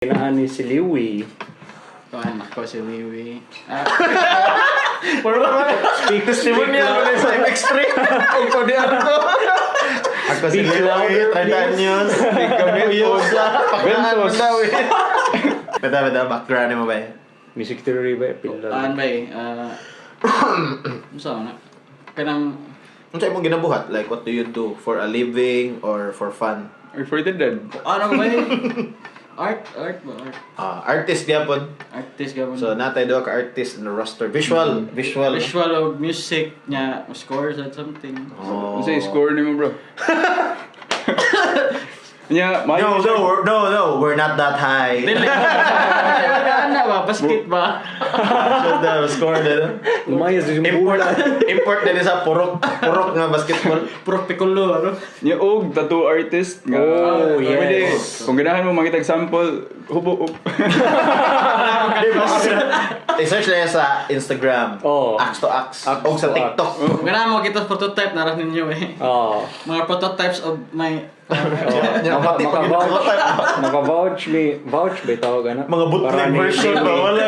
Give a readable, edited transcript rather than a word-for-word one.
Kinaan ni si Llywi. Anak ko si Llywi. Speak Testimonial ko sa extreme. Ikaw di ako. Ako si Llywi, 30 anyos. Kami uyosa. Pagkaan mo daw eh. Beda, background mo ba eh? Music theory ba? Ano ba eh? Saan na? Kanang... Ano sa'yo mong ginabuhat? Like, what do you do? For a living or for fun? Or for the dead. Ano ba eh? Art ba? Artist gyapon. Artist ka ba? So, natay daw ka artist na roster. Visual. Visual of music niya, scores at something. Oh. Ano score ni mo, bro? Nya, No, we're not that high. Dili. Ano ba? Basket ba? So, the score na. Lumayas yung Import din sa purok nga basketball. Puro piccolo, ano? nya og tattoo artist nga. Oh, yes. Pwede, kung ganahan mo makita sample, hubo. I-search na yan sa Instagram. Oh. Axe to Axe. Axe O sa to TikTok. Kung ganahan mo kita prototype, naras ninyo eh. Oh. Mga prototypes of my... Maka-vouch ba tawag na? Mga bootleg version ba? Wala.